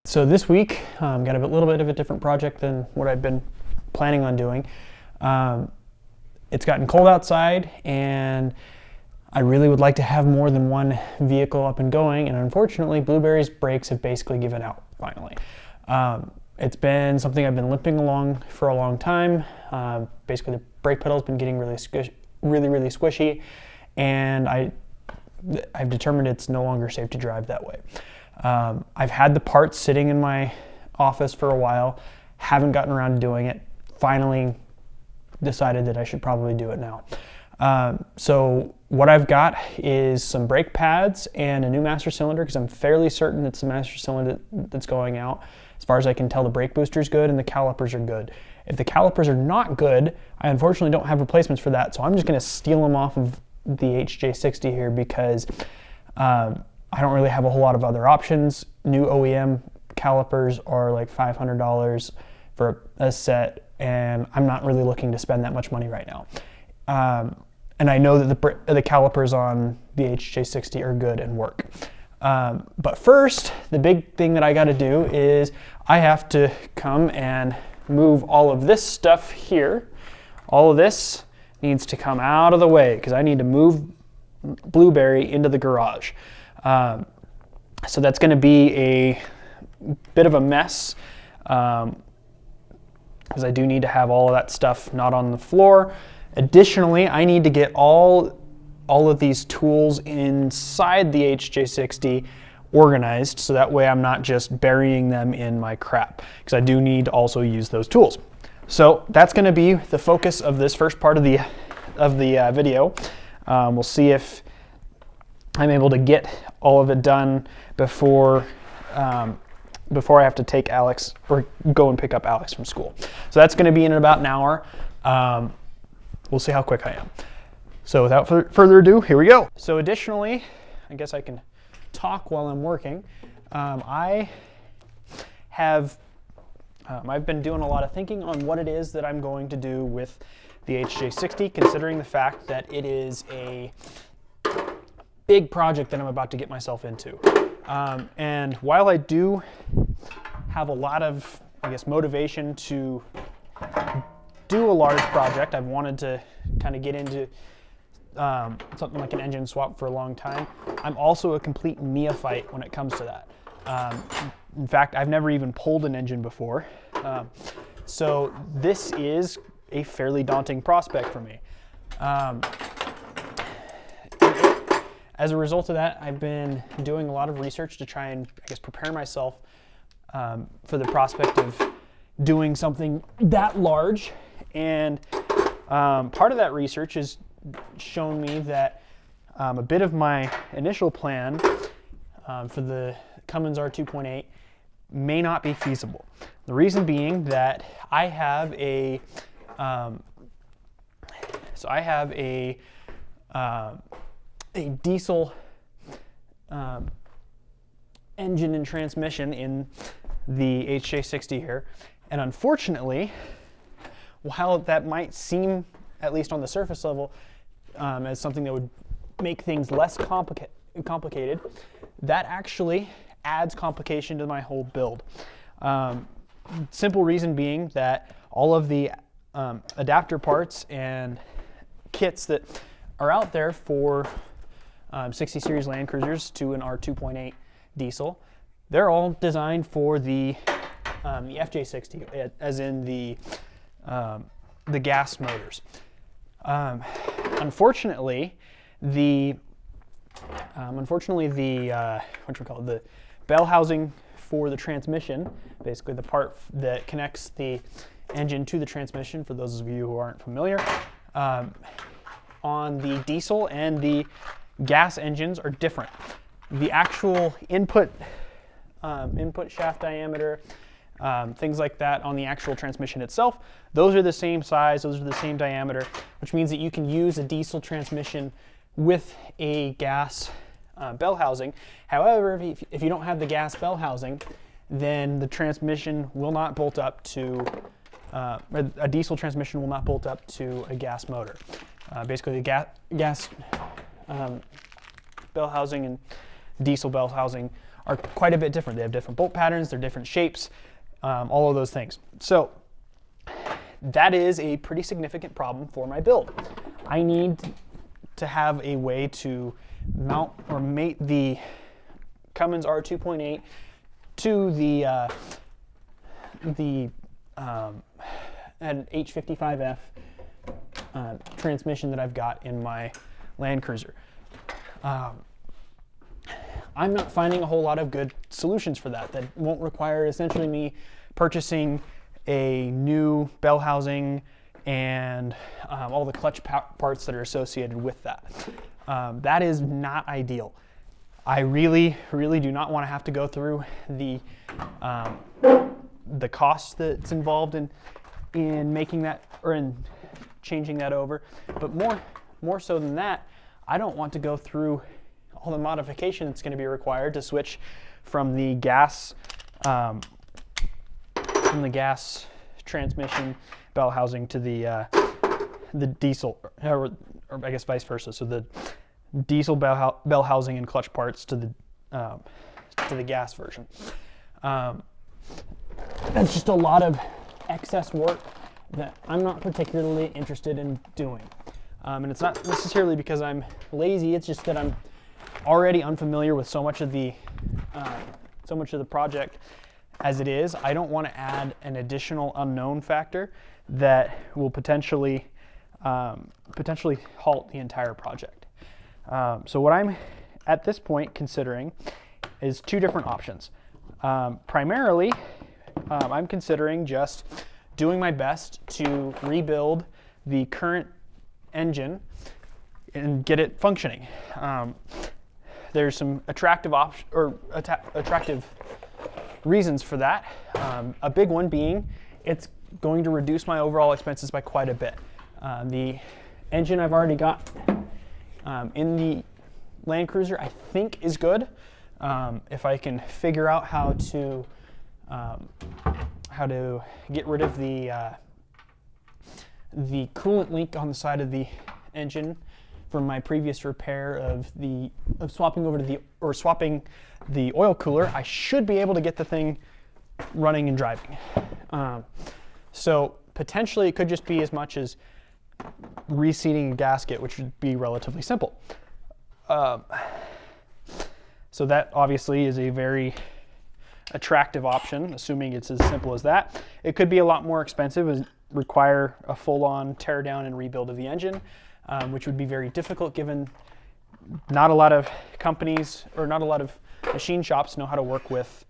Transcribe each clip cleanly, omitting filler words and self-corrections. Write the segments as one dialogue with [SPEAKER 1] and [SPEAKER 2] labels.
[SPEAKER 1] So this week, got a little bit of a different project than what I've been planning on doing. It's gotten cold outside, and I really would like to have more than one vehicle up and going, and unfortunately, Blueberry's brakes have basically given out finally. It's been something I've been limping along for a long time. Basically, the brake pedal's been getting really squishy, and I've determined it's no longer safe to drive that way. I've had the parts sitting in my office for a while, haven't gotten around to doing it, finally decided that I should probably do it now. So what I've got is some brake pads and a new master cylinder, because I'm fairly certain it's the master cylinder that's going out. As far as I can tell, the brake booster's good and the calipers are good. If the calipers are not good, I unfortunately don't have replacements for that, so I'm just going to steal them off of the HJ60 here, because I don't really have a whole lot of other options. New OEM calipers are like $500 for a set, and I'm not really looking to spend that much money right now. And I know that the calipers on the HJ60 are good and work. But first, the big thing that I got to do is I have to come and move all of this stuff here. All of this needs to come out of the way, because I need to move Blueberry into the garage. So that's going to be a bit of a mess, because I do need to have all of that stuff not on the floor. Additionally, I need to get all of these tools inside the HJ60 organized, so that way I'm not just burying them in my crap, because I do need to also use those tools. So that's going to be the focus of this first part of the video. We'll see if I'm able to get all of it done before I have to take Alex, or go and pick up Alex from school. So that's going to be in about an hour. We'll see how quick I am. So without further ado, here we go. So additionally, I guess I can talk while I'm working. I've been doing a lot of thinking on what it is that I'm going to do with the HJ60, considering the fact that it is a big project that I'm about to get myself into. And while I do have a lot of, I guess, motivation to do a large project, I've wanted to kind of get into something like an engine swap for a long time. I'm also a complete neophyte when it comes to that. In fact, I've never even pulled an engine before. So this is a fairly daunting prospect for me. As a result of that, I've been doing a lot of research to try and, I guess, prepare myself for the prospect of doing something that large. And part of that research has shown me that a bit of my initial plan for the Cummins R2.8 may not be feasible. The reason being that I have a diesel engine and transmission in the HJ60 here, and unfortunately, while that might seem, at least on the surface level, as something that would make things less complicated, that actually adds complication to my whole build. Simple reason being that all of the adapter parts and kits that are out there for 60 series Land Cruisers to an R2.8 diesel, they're all designed for the FJ60, as in the gas motors. Unfortunately, the bell housing for the transmission, basically the part that connects the engine to the transmission, for those of you who aren't familiar, on the diesel and the gas engines are different. The actual input shaft diameter, things like that on the actual transmission itself, those are the same size, those are the same diameter, which means that you can use a diesel transmission with a gas bell housing. However, if you don't have the gas bell housing, then the transmission will not bolt up to, a diesel transmission will not bolt up to a gas motor. Basically, the gas bell housing and diesel bell housing are quite a bit different. They have different bolt patterns, they're different shapes, all of those things. So that is a pretty significant problem for my build. I need to have a way to mount or mate the Cummins R2.8 to the an H55F transmission that I've got in my Land Cruiser. I'm not finding a whole lot of good solutions for that won't require essentially me purchasing a new bell housing and all the clutch parts that are associated with that. That is not ideal. I really do not want to have to go through the cost that's involved in making that or in changing that over. But more so than that, I don't want to go through all the modification that's going to be required to switch from the gas transmission bell housing to the diesel, or I guess vice versa. So the diesel bell housing and clutch parts to the gas version. That's just a lot of excess work that I'm not particularly interested in doing. And it's not necessarily because I'm lazy, it's just that I'm already unfamiliar with so much of the project as it is. I don't want to add an additional unknown factor that will potentially halt the entire project. So what I'm at this point considering is two different options. Primarily, I'm considering just doing my best to rebuild the current engine and get it functioning. There's some attractive reasons for that. A big one being it's going to reduce my overall expenses by quite a bit. The engine I've already got in the Land Cruiser I think is good. If I can figure out how to get rid of the coolant leak on the side of the engine from my previous repair of swapping the oil cooler, I should be able to get the thing running and driving. So potentially it could just be as much as reseating a gasket, which would be relatively simple. So that obviously is a very attractive option, assuming it's as simple as that. It could be a lot more expensive and require a full-on tear down and rebuild of the engine, which would be very difficult given not a lot of companies or not a lot of machine shops know how to work with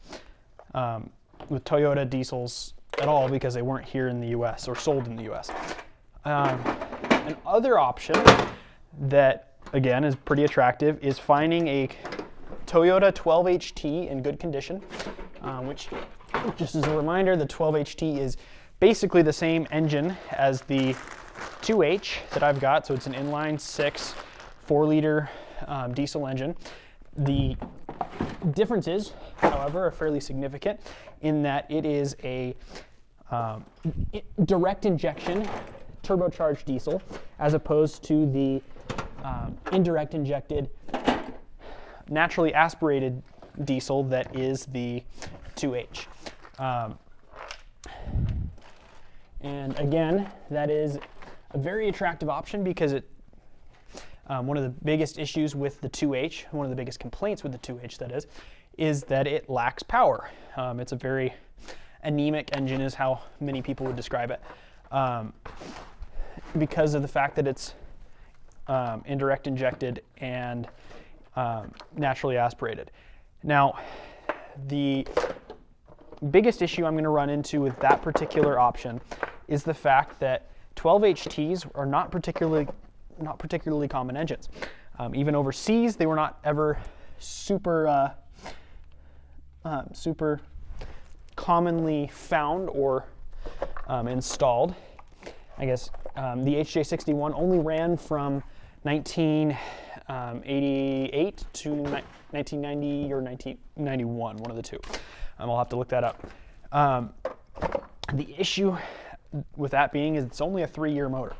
[SPEAKER 1] Toyota diesels at all because they weren't here in the US or sold in the US. An other option that, again, is pretty attractive is finding a Toyota 12HT in good condition, which, just as a reminder, the 12HT is basically the same engine as the 2H that I've got, so it's an inline 6 4-liter diesel engine. The differences, however, are fairly significant in that it is a direct injection turbocharged diesel as opposed to the indirect injected naturally aspirated diesel that is the 2H. And again, that is a very attractive option because one of the biggest issues with the 2H, one of the biggest complaints with the 2H that is that it lacks power. It's a very anemic engine is how many people would describe it, because of the fact that it's indirect injected and naturally aspirated. Now, the biggest issue I'm going to run into with that particular option is the fact that 12HTs are not particularly common engines. Even overseas, they were not ever super commonly found or installed. I guess the HJ61 only ran from 1988 to 1990 or 1991, one of the two. I'll have to look that up. The issue with that being is it's only a 3-year motor,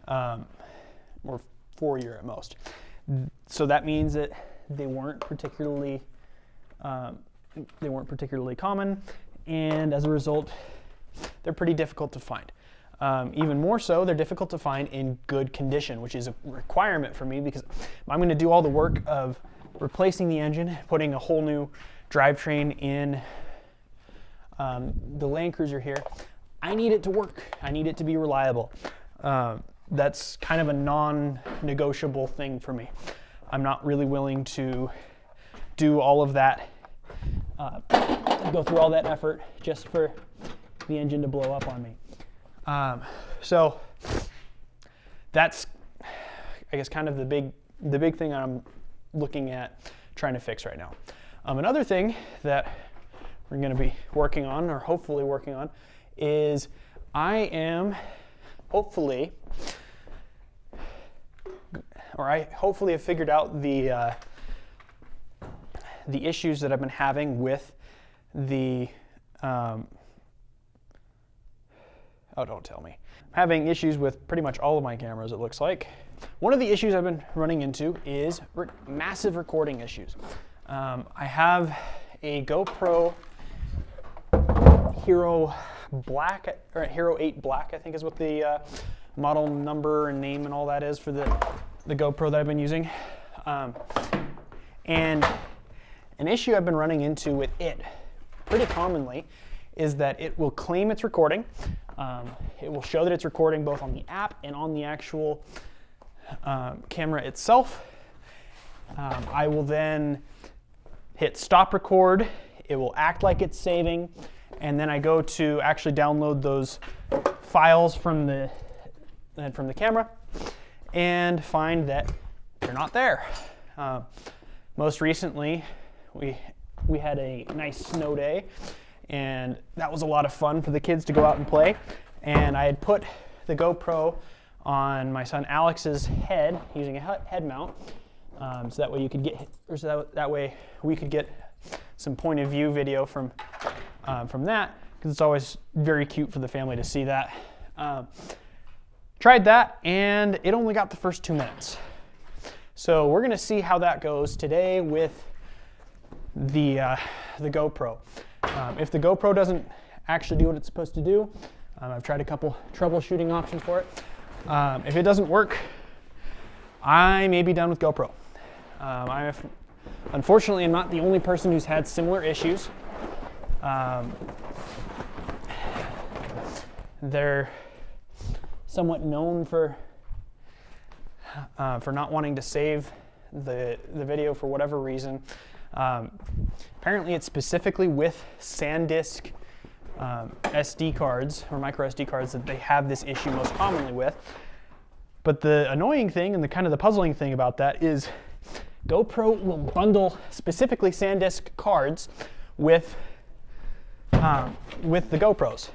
[SPEAKER 1] or 4-year at most. So that means that they weren't particularly They weren't particularly common, and as a result, they're pretty difficult to find. Even more so, they're difficult to find in good condition, which is a requirement for me because I'm going to do all the work of replacing the engine, putting a whole new drivetrain in the Land Cruiser here. I need it to work. I need it to be reliable. That's kind of a non-negotiable thing for me. I'm not really willing to do all of that, go through all that effort just for the engine to blow up on me. So that's, I guess, kind of the big thing I'm looking at trying to fix right now. Another thing that we're going to be working on, or hopefully working on, is I am hopefully have figured out the issues that I've been having with the oh, don't tell me. I'm having issues with pretty much all of my cameras, it looks like. One of the issues I've been running into is massive recording issues. I have a GoPro Hero Black, or Hero 8 Black, I think is what the model number and name and all that is for the GoPro that I've been using. And an issue I've been running into with it pretty commonly is that it will claim it's recording. It will show that it's recording both on the app and on the actual camera itself. I will then hit stop record. It will act like it's saving, and then I go to actually download those files from the camera and find that they're not there. Most recently, we had a nice snow day, and that was a lot of fun for the kids to go out and play. And I had put the GoPro on my son Alex's head using a head mount, so that way you could get, or so that way we could get some point of view video from that, because it's always very cute for the family to see that. Tried that, and it only got the first 2 minutes. So we're going to see how that goes today with the GoPro. If the GoPro doesn't actually do what it's supposed to do, I've tried a couple troubleshooting options for it. If it doesn't work, I may be done with GoPro. Unfortunately, I'm not the only person who's had similar issues. They're somewhat known for not wanting to save the video for whatever reason. Apparently, it's specifically with SanDisk SD cards or micro SD cards that they have this issue most commonly with. But the annoying thing and the kind of the puzzling thing about that is GoPro will bundle specifically SanDisk cards with the GoPros.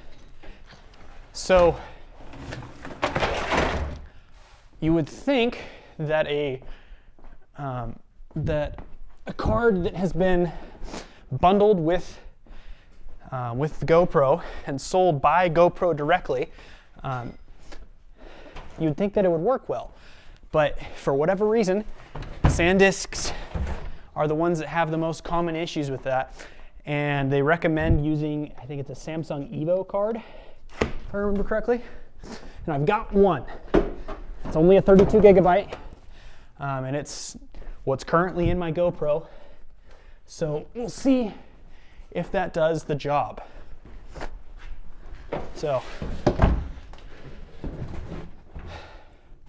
[SPEAKER 1] So you would think that a card that has been bundled with the GoPro and sold by GoPro directly, you'd think that it would work well. But for whatever reason, SanDisks are the ones that have the most common issues with that. And they recommend using, I think it's a Samsung Evo card, if I remember correctly. And I've got one. It's only a 32 gigabyte, and it's what's currently in my GoPro. So we'll see if that does the job. So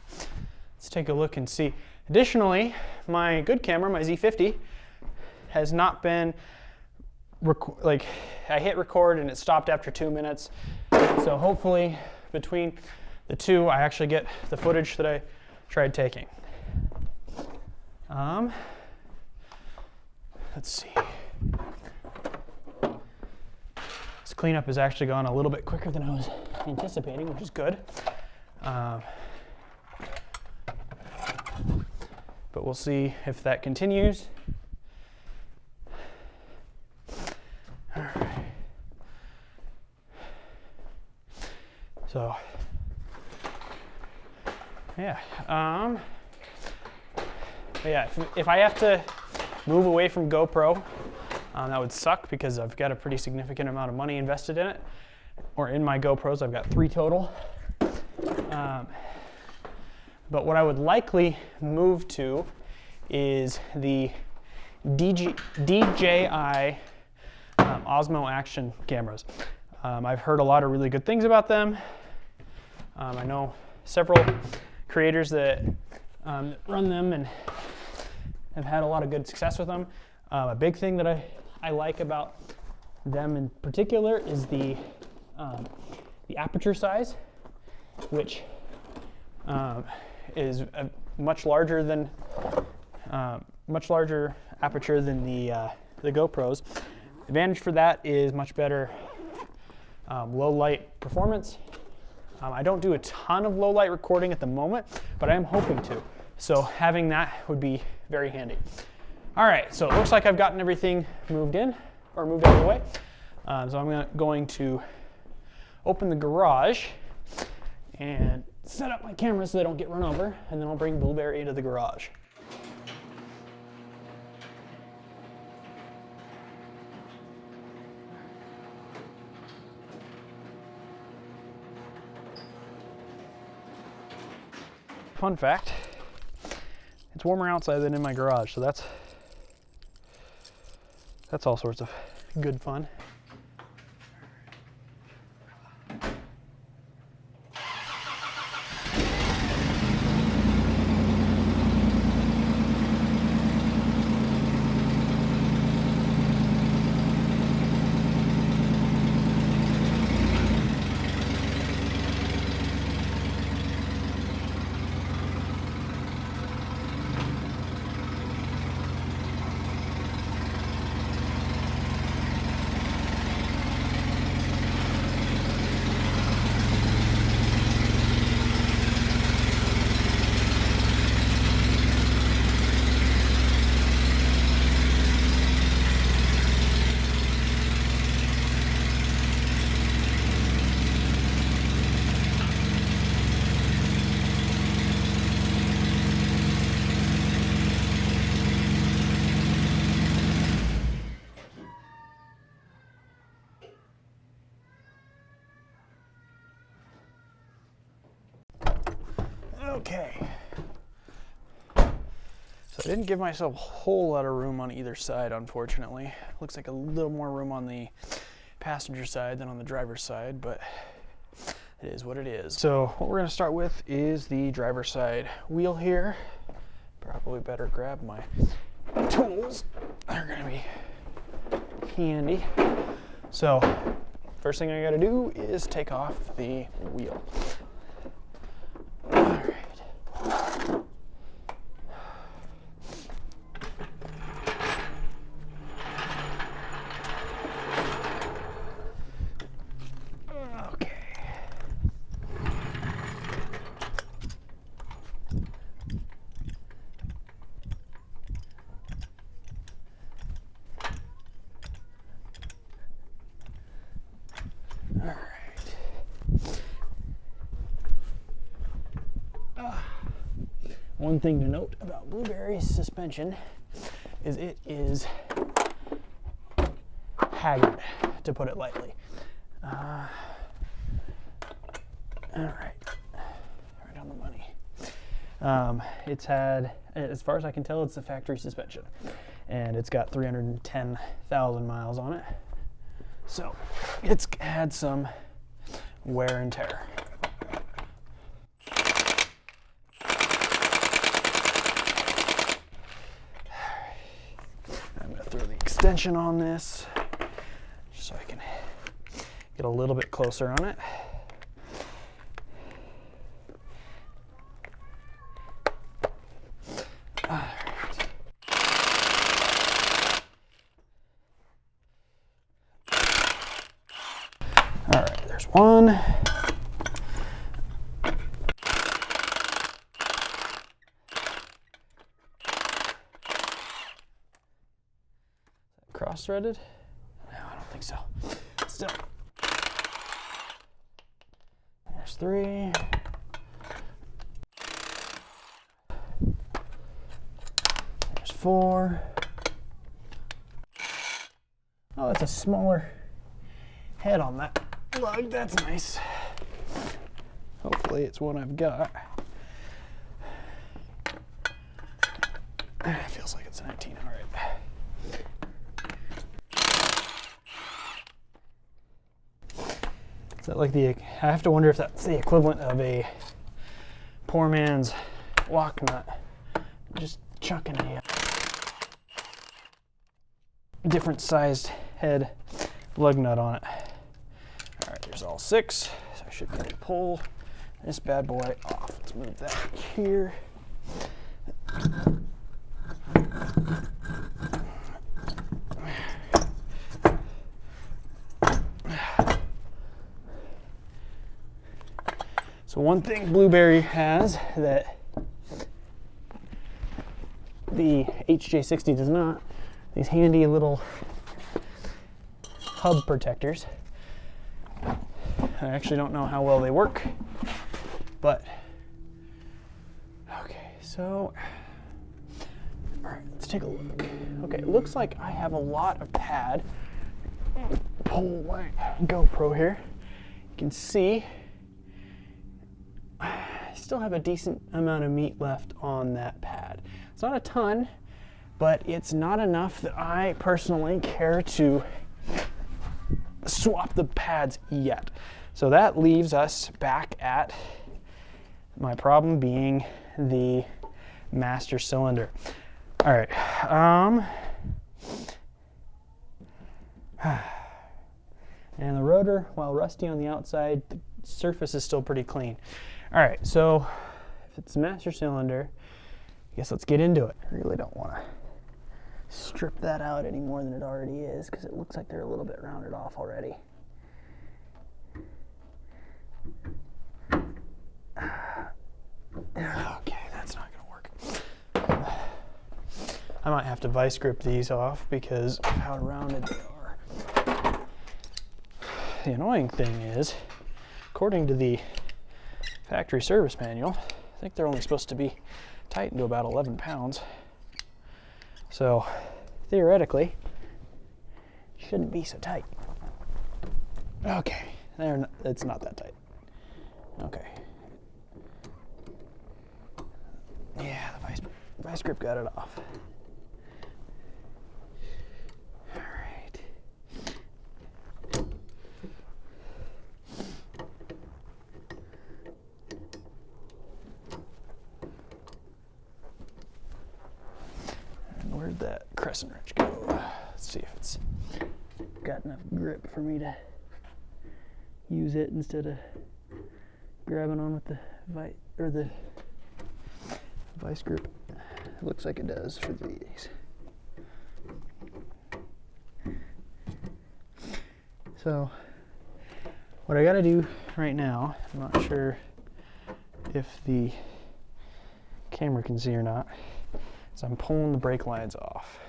[SPEAKER 1] let's take a look and see. Additionally, my good camera, my Z50, has not been, I hit record and it stopped after 2 minutes. So hopefully between the two, I actually get the footage that I tried taking. Let's see. This cleanup has actually gone a little bit quicker than I was anticipating, which is good. But we'll see if that continues. All right. So, yeah. If I have to move away from GoPro, That would suck because I've got a pretty significant amount of money invested in it, or in my GoPros. I've got 3 total. But what I would likely move to is the DJI Osmo Action cameras. I've heard a lot of really good things about them. I know several creators that run them and have had a lot of good success with them. A big thing that I like about them in particular is the aperture size, which is a much larger aperture than the GoPros. Advantage for that is much better low light performance. I don't do a ton of low light recording at the moment, but I am hoping to. So having that would be very handy. All right, so it looks like I've gotten everything moved in, or moved out of the way. So I'm going to open the garage and set up my camera so they don't get run over, and then I'll bring Blueberry into the garage. Fun fact, it's warmer outside than in my garage, so that's all sorts of good fun. Okay, so I didn't give myself a whole lot of room on either side, unfortunately. Looks like a little more room on the passenger side than on the driver's side, but it is what it is. So what we're going to start with is the driver's side wheel here. Probably better grab my tools. They're going to be handy. So first thing I got to do is take off the wheel. All right. One thing to note about Blueberry's suspension is it is haggard, to put it lightly. All right, right on the money. It's had, as far as I can tell, it's the factory suspension, and it's got 310,000 miles on it. So it's had some wear and tear. Extension on this just so I can get a little bit closer on it. All right, there's one. Cross-threaded? No, I don't think so. Still. There's 3. There's 4. Oh, it's a smaller head on that lug. That's nice. Hopefully it's one I've got. It feels like it's 19, all right. Is that like I have to wonder if that's the equivalent of a poor man's lock nut. Just chucking a different sized head lug nut on it. All right, there's all 6. So I should be able to pull this bad boy off. Let's move that here. So one thing Blueberry has that the HJ60 does not, these handy little hub protectors. I actually don't know how well they work, but okay, so all right, let's take a look. Okay, it looks like I have a lot of pad. Pull my GoPro here. You can see I still have a decent amount of meat left on that pad. It's not a ton, but it's not enough that I personally care to swap the pads yet. So that leaves us back at my problem being the master cylinder. All right. And the rotor, while rusty on the outside, the surface is still pretty clean. All right, so if it's master cylinder, I guess let's get into it. I really don't want to strip that out any more than it already is because it looks like they're a little bit rounded off already. Okay, that's not going to work. I might have to vice grip these off because of how rounded they are. The annoying thing is, according to the factory service manual, I think they're only supposed to be tightened to about 11 pounds. So theoretically, shouldn't be so tight. Okay, it's not that tight. Okay. Yeah, the vice grip got it off. All right. And where'd that crescent wrench go? Let's see if it's got enough grip for me to use it instead of grabbing on with the vice grip. It looks like it does for these. So what I got to do right now, I'm not sure if the camera can see or not, is I'm pulling the brake lines off.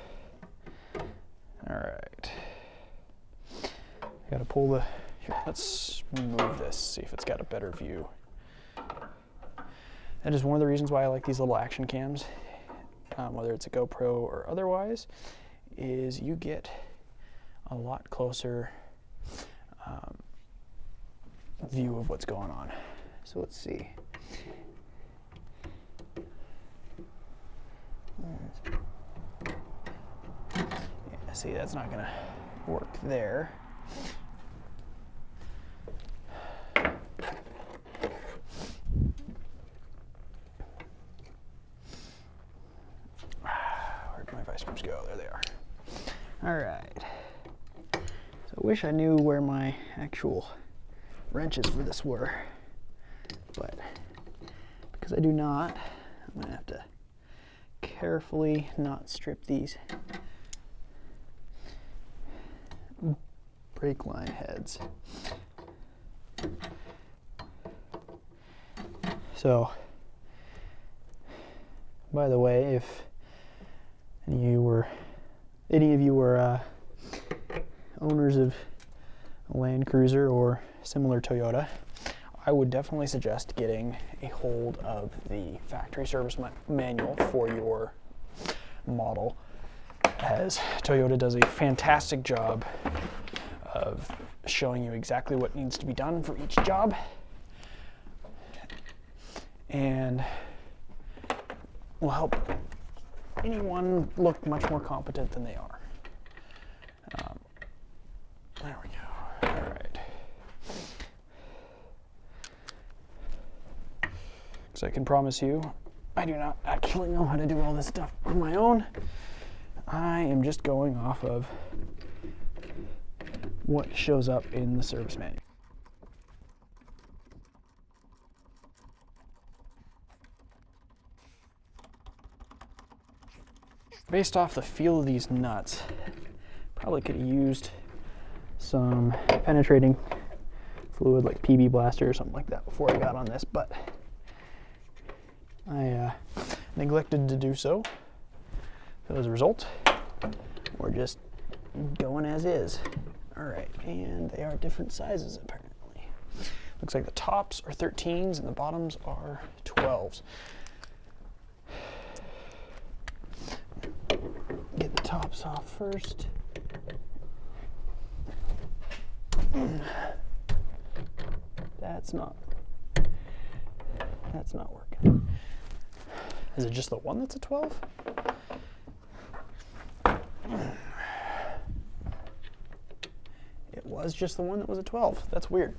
[SPEAKER 1] All right. I got to pull the, here, let's move this, see if it's got a better view. That is one of the reasons why I like these little action cams, whether it's a GoPro or otherwise, is you get a lot closer view of what's going on. So let's see. Yeah, see, that's not gonna work there. Where'd my vice grips go? There they are. All right. So I wish I knew where my actual wrenches for this were, but because I do not, I'm gonna have to carefully not strip these brake line heads. So, by the way, if any of you were owners of a Land Cruiser or similar Toyota, I would definitely suggest getting a hold of the factory service manual for your model. as Toyota does a fantastic job of showing you exactly what needs to be done for each job, and will help anyone look much more competent than they are. There we go. All right. So I can promise you, I do not actually know how to do all this stuff on my own. I am just going off of what shows up in the service manual. Based off the feel of these nuts, probably could have used some penetrating fluid like PB Blaster or something like that before I got on this, but I neglected to do so. So as a result, we're just going as is. All right, and they are different sizes apparently. Looks like the tops are 13s and the bottoms are 12s. Get the tops off first. That's not working. Is it just the one that's a 12? It was just the one that was a 12. That's weird.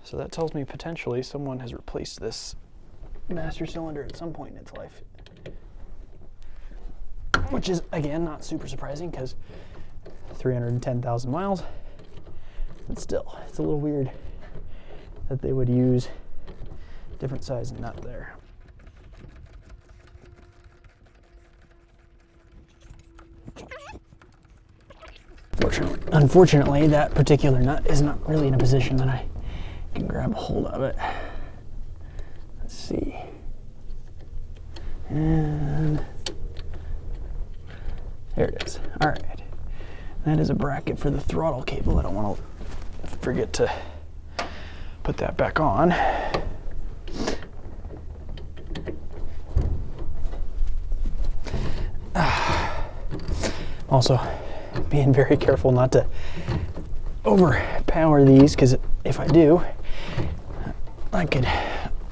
[SPEAKER 1] So that tells me potentially someone has replaced this master cylinder at some point in its life. Which is, again, not super surprising because 310,000 miles. But still, it's a little weird that they would use different size nut there. Unfortunately, that particular nut is not really in a position that I can grab a hold of it. Let's see. And there it is. All right. That is a bracket for the throttle cable. I don't want to forget to put that back on. Also, being very careful not to overpower these, because if I do, I could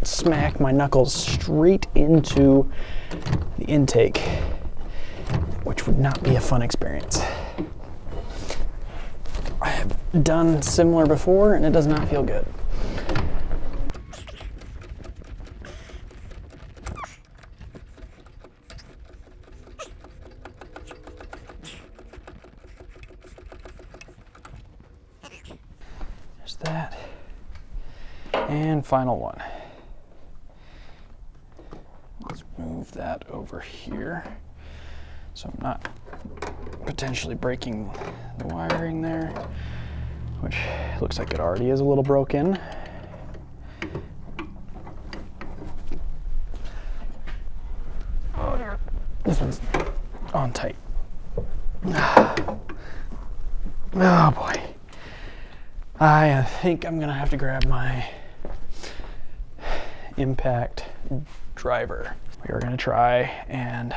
[SPEAKER 1] smack my knuckles straight into the intake, which would not be a fun experience. I have done similar before and it does not feel good. There's that. And final one. Let's move that over here so I'm not potentially breaking the wiring there, which looks like it already is a little broken. Oh dear. This one's on tight. Oh boy. I think I'm gonna have to grab my impact driver. We are gonna try and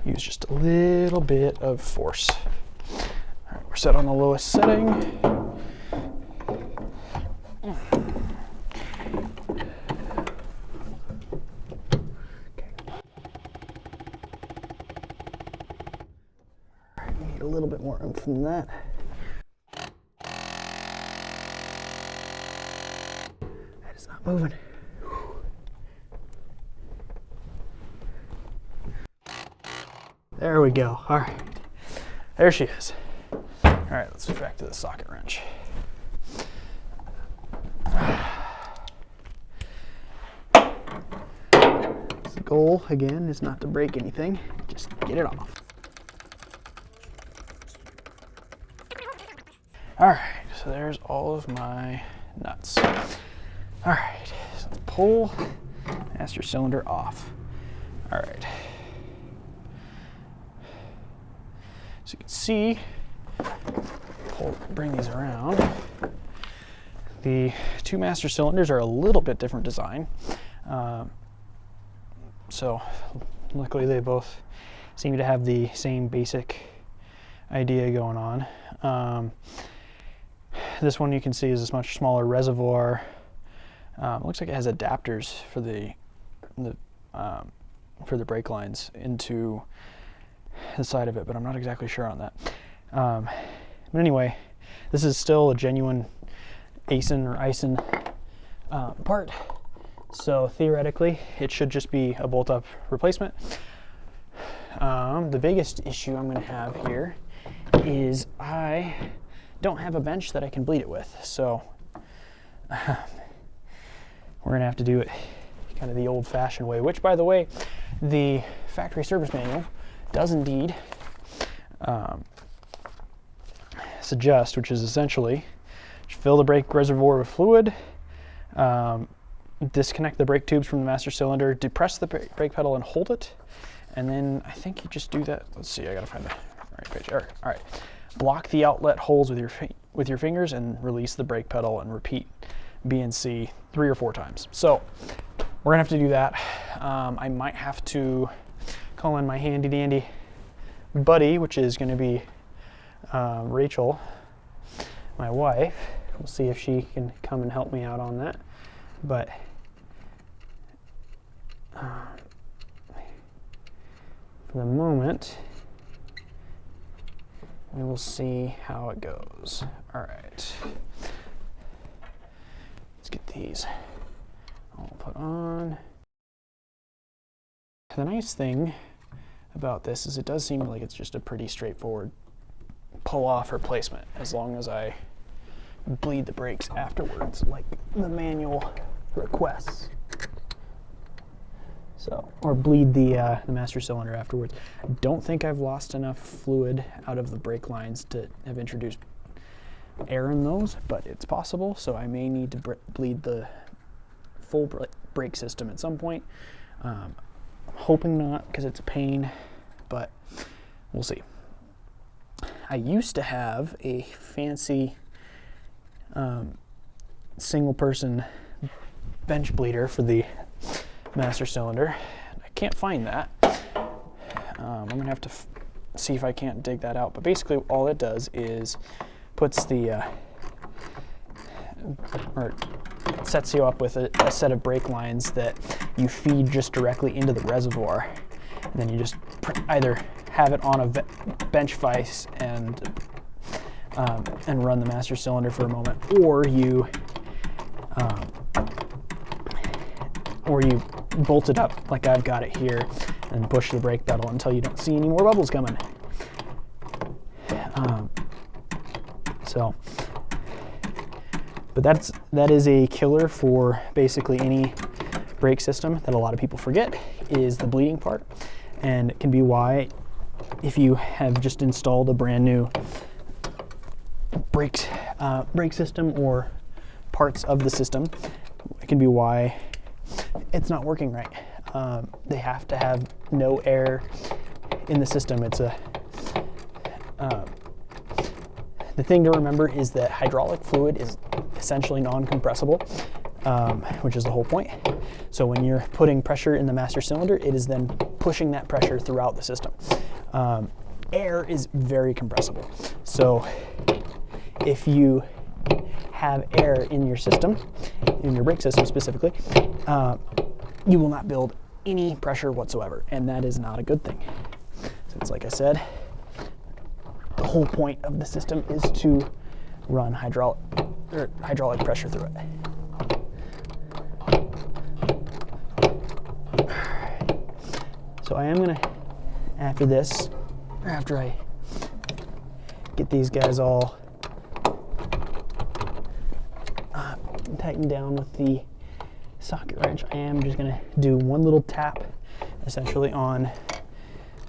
[SPEAKER 1] use just a little bit of force. All right, we're set on the lowest setting. All right, we need a little bit more oomph than that. That is not moving. There we go. All right, there she is. All right, let's switch back to the socket wrench. The goal, again, is not to break anything, just get it off. All right, so there's all of my nuts. All right, so pull master cylinder off. All right. So you can see, bring these around, The two master cylinders are a little bit different design. So luckily they both seem to have the same basic idea going on. This one you can see is a much smaller reservoir. Looks like it has adapters for the brake lines into the side of it, but I'm not exactly sure on that. But anyway, this is still a genuine ASIN or ISIN part. So theoretically, it should just be a bolt-up replacement. The biggest issue I'm going to have here is I don't have a bench that I can bleed it with. So we're going to have to do it kind of the old-fashioned way, which, by the way, the factory service manual does indeed suggest, which is essentially fill the brake reservoir with fluid, disconnect the brake tubes from the master cylinder, depress the brake pedal and hold it, and then I think you just do that. Let's see, I gotta find the right page. All right. Block the outlet holes with your fingers and release the brake pedal and repeat B and C 3 or 4 times. So we're gonna have to do that. I might have to call in my handy dandy buddy, which is gonna be Rachel, my wife. We'll see if she can come and help me out on that. But for the moment, we will see how it goes. All right, let's get these all put on. The nice thing about this is it does seem like it's just a pretty straightforward pull-off replacement, as long as I bleed the brakes afterwards, like the manual requests. So, or bleed the master cylinder afterwards. I don't think I've lost enough fluid out of the brake lines to have introduced air in those, but it's possible, so I may need to bleed the full brake system at some point. Hoping not, because it's a pain, but we'll see. I used to have a fancy single person bench bleeder for the master cylinder. I can't find that. I'm gonna have to see if I can't dig that out, but basically all it does is puts the or sets you up with a set of brake lines that you feed just directly into the reservoir, and then you just either have it on a bench vise and run the master cylinder for a moment, or you bolt it up like I've got it here and push the brake pedal until you don't see any more bubbles coming. But that is a killer for basically any brake system that a lot of people forget, is the bleeding part, and it can be why, if you have just installed a brand new brake system or parts of the system, it can be why it's not working right. They have to have no air in the system. It's the thing to remember is that hydraulic fluid is essentially non-compressible, which is the whole point. So when you're putting pressure in the master cylinder, it is then pushing that pressure throughout the system. Air is very compressible. So if you have air in your system, in your brake system specifically, you will not build any pressure whatsoever, and that is not a good thing. Since, like I said, the whole point of the system is to run hydraulic pressure through it. So I am gonna, after I get these guys all tightened down with the socket wrench, I am just gonna do one little tap essentially on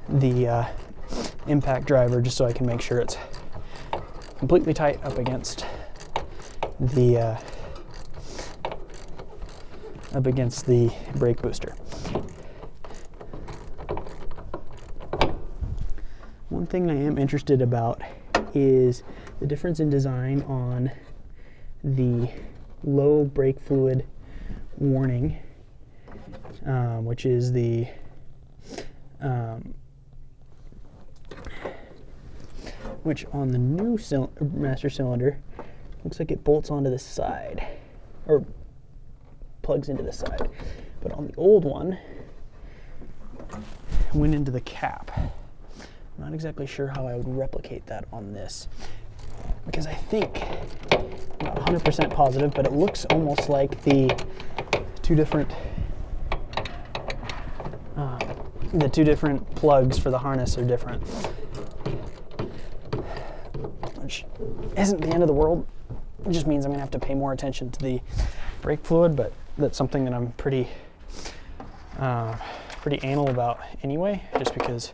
[SPEAKER 1] the impact driver, just so I can make sure it's completely tight up against the brake booster. One thing I am interested about is the difference in design on the low brake fluid warning, which is the which on the new master cylinder looks like it bolts onto the side or plugs into the side, but on the old one it went into the cap. I'm not exactly sure how I would replicate that on this, because I think, I'm not 100% positive, but it looks almost like the two different plugs for the harness are different, which isn't the end of the world. It just means I'm gonna have to pay more attention to the brake fluid, but that's something that I'm pretty anal about anyway, just because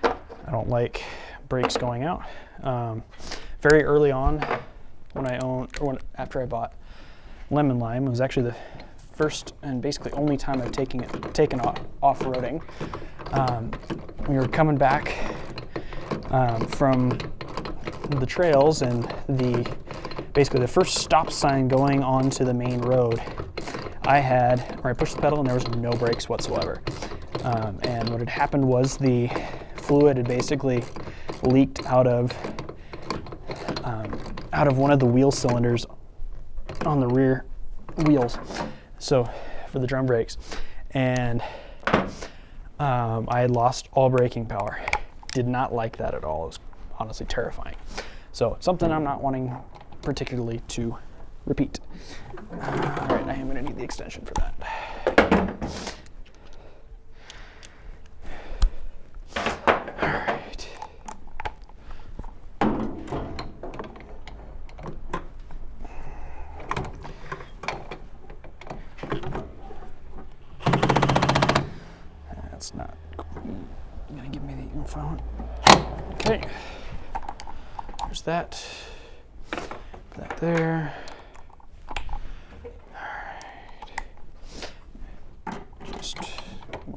[SPEAKER 1] I don't like brakes going out. Very early on, after I bought Lemon Lime, it was actually the first and basically only time I've taken off-roading. We were coming back from the trails, and basically the first stop sign going onto the main road, I pushed the pedal and there was no brakes whatsoever. And what had happened was the fluid had basically leaked out of one of the wheel cylinders on the rear wheels, so for the drum brakes, and I had lost all braking power. Did not like that at all. It was honestly terrifying. So something I'm not wanting particularly to repeat. All right, I am going to need the extension for that. That's not going to give me the info. Okay, there's that. That there. All right. Just a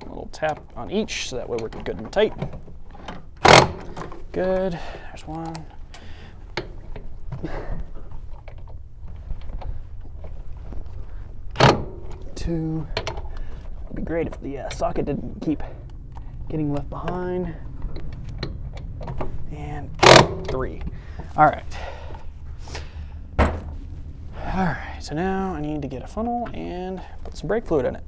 [SPEAKER 1] little tap on each so that way we're good and tight. Good. There's one. Two. It'd be great if the socket didn't keep getting left behind. And three. All right. All right, so now I need to get a funnel and put some brake fluid in it.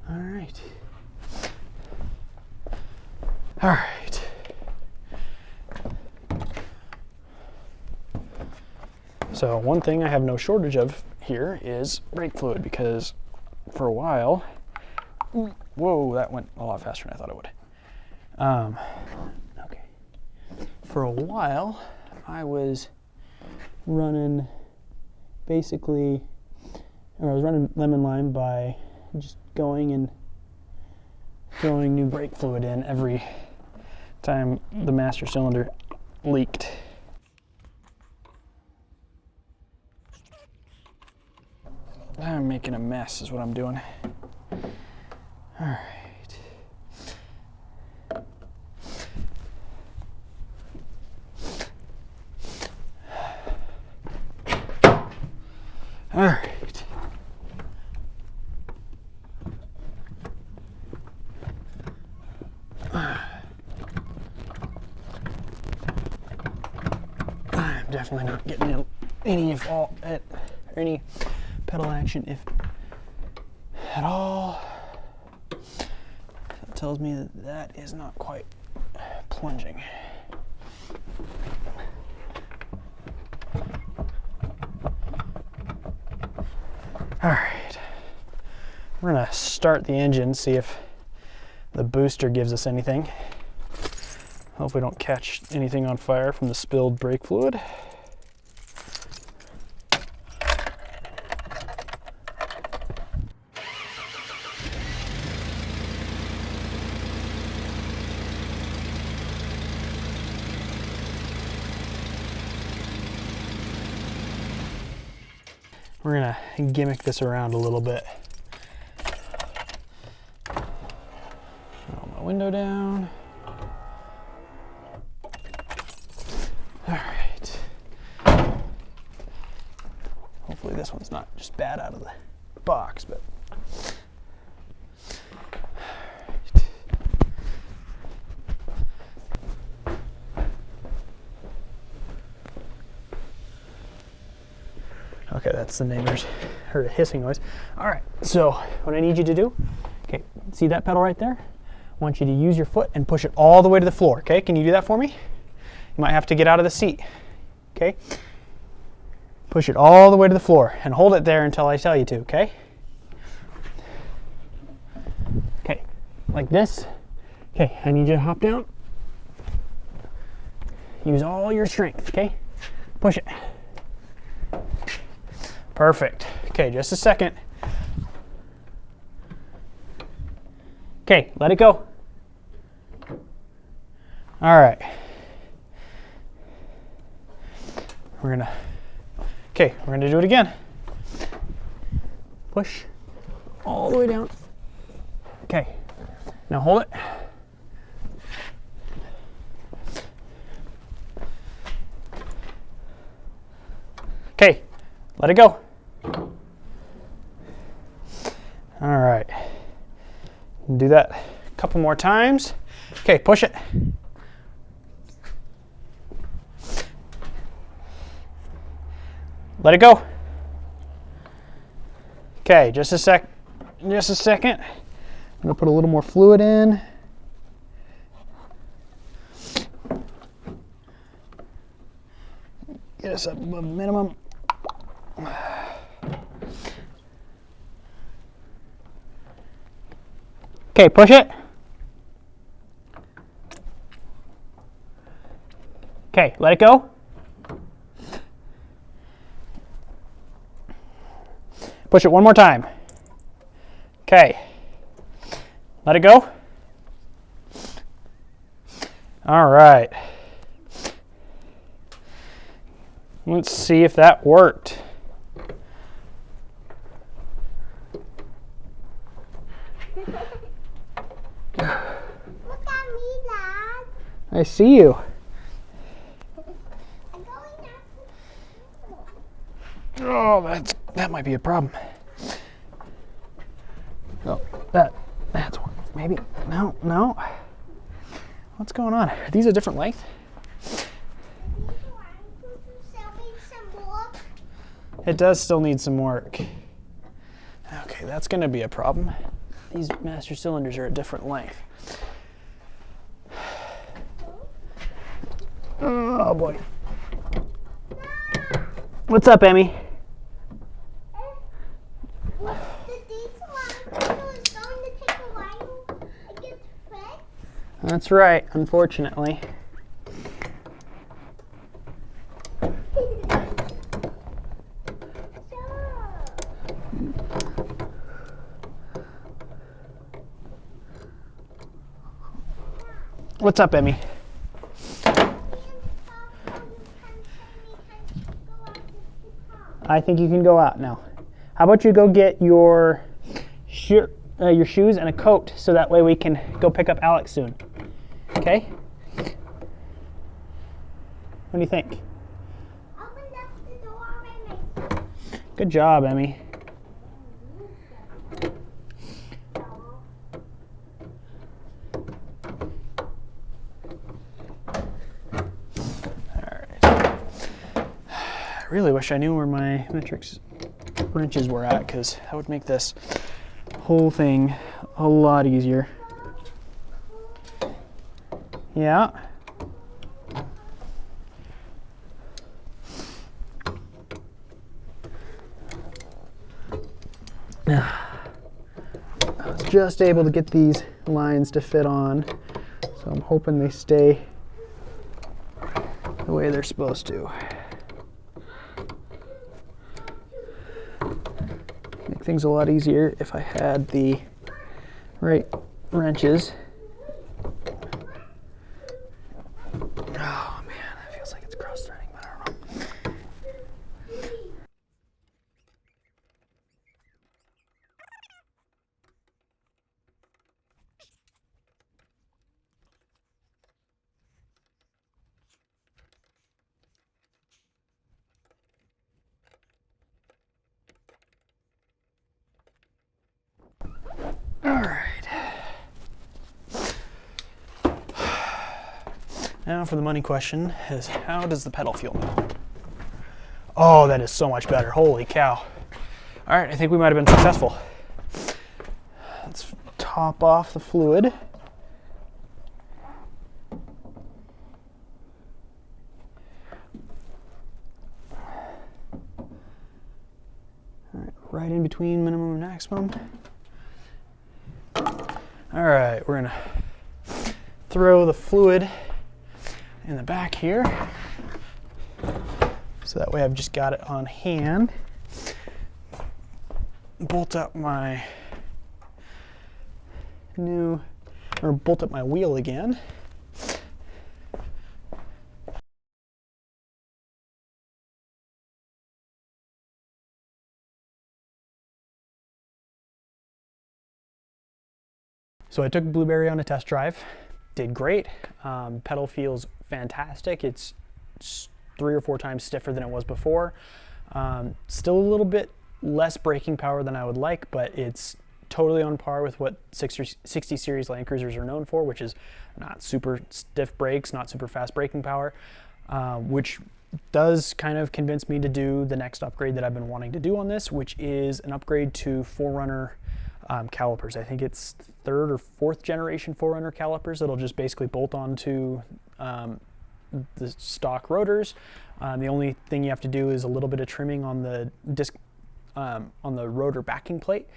[SPEAKER 1] All right. All right. So one thing I have no shortage of here is brake fluid, because for a while, whoa, that went a lot faster than I thought it would. Okay. For a while, I was running Lemon Lime by just going and throwing new brake fluid in every time the master cylinder leaked. I'm making a mess is what I'm doing. All right. All right. I'm definitely not getting any pedal action, if at all. That tells me that that is not quite plunging. All right, we're gonna start the engine, see if the booster gives us anything. Hope we don't catch anything on fire from the spilled brake fluid. We're gonna gimmick this around a little bit. Roll my window down. not just bad out of the box, but. Okay, that's the neighbors. Heard a hissing noise. All right, so what I need you to do, okay, see that pedal right there? I want you to use your foot and push it all the way to the floor, okay? Can you do that for me? You might have to get out of the seat, okay? Push it all the way to the floor and hold it there until I tell you to, okay? Okay, like this. Okay, I need you to hop down. Use all your strength, okay? Push it. Perfect. Okay, just a second. Okay, let it go. All right. We're gonna do it again. Push all the way down. Okay, now hold it. Okay, let it go. All right, do that a couple more times. Okay, push it. Let it go. Okay, just a second. I'm gonna put a little more fluid in. Get us up above minimum. Okay, push it. Okay, let it go. Push it one more time. Okay, let it go. All right. Let's see if that worked.
[SPEAKER 2] Look at me, Dad.
[SPEAKER 1] I see you.
[SPEAKER 2] I'm going after you.
[SPEAKER 1] Oh, that might be a problem. Oh, that's one. Maybe. No. What's going on? Are these a different length? It does still need some work. Okay, that's going to be a problem. These master cylinders are a different length. Oh boy. What's up, Emmy? That's right, unfortunately. What's up, Emmy? I think you can go out now. How about you go get your shoes and a coat so that way we can go pick up Alex soon. Okay? What do you think?
[SPEAKER 2] Open up the door and
[SPEAKER 1] Good job, Emmy. I really wish I knew where my metrics wrenches were at, because that would make this whole thing a lot easier. Yeah. I was just able to get these lines to fit on, so I'm hoping they stay the way they're supposed to. Make things a lot easier if I had the right wrenches. Oh man, that feels like it's cross-threading, but I don't know. Now for the money question is, how does the pedal feel now? Oh, that is so much better. Holy cow. All right, I think we might have been successful. Let's top off the fluid. All right in between minimum and maximum. All right, we're gonna throw the fluid in the back here. So that way I've just got it on hand. Bolt up my bolt up my wheel again. So I took Blueberry on a test drive, did great. Pedal feels fantastic. It's 3 or 4 times stiffer than it was before. Still a little bit less braking power than I would like, but it's totally on par with what 60 series Land Cruisers are known for, which is not super stiff brakes, not super fast braking power, which does kind of convince me to do the next upgrade that I've been wanting to do on this, which is an upgrade to Forerunner calipers. I think it's 3rd or 4th generation Forerunner calipers that'll just basically bolt onto the stock rotors. The only thing you have to do is a little bit of trimming on the disc, on the rotor backing plate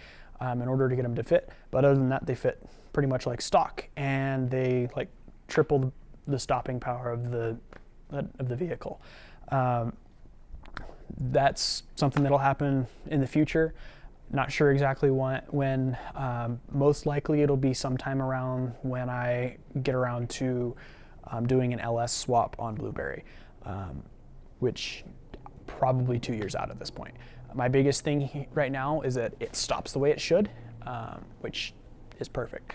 [SPEAKER 1] in order to get them to fit. But other than that, they fit pretty much like stock, and they like triple the stopping power of the vehicle. That's something that'll happen in the future. Not sure exactly when. Most likely it'll be sometime around when I get around to doing an LS swap on Blueberry, which probably 2 years out at this point. My biggest thing right now is that it stops the way it should, which is perfect.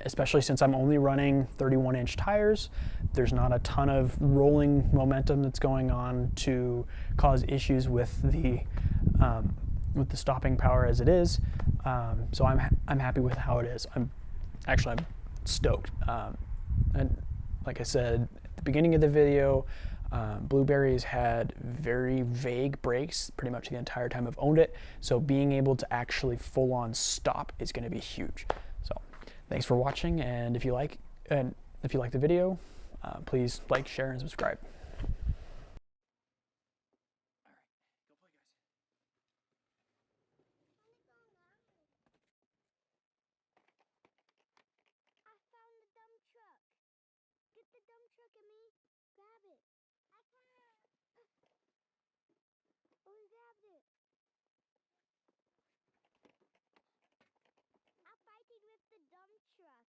[SPEAKER 1] Especially since I'm only running 31-inch tires. There's not a ton of rolling momentum that's going on to cause issues with the stopping power as it is. So I'm happy with how it is. I'm stoked. And like I said at the beginning of the video, Blueberry's had very vague brakes pretty much the entire time I've owned it. So being able to actually full on stop is going to be huge. So thanks for watching, and if you like the video, please like, share, and subscribe.
[SPEAKER 2] I found the dump truck. Get the dump truck at me. Grab it. I can't. Oh, we grabbed it. I'm fighting with the dump truck.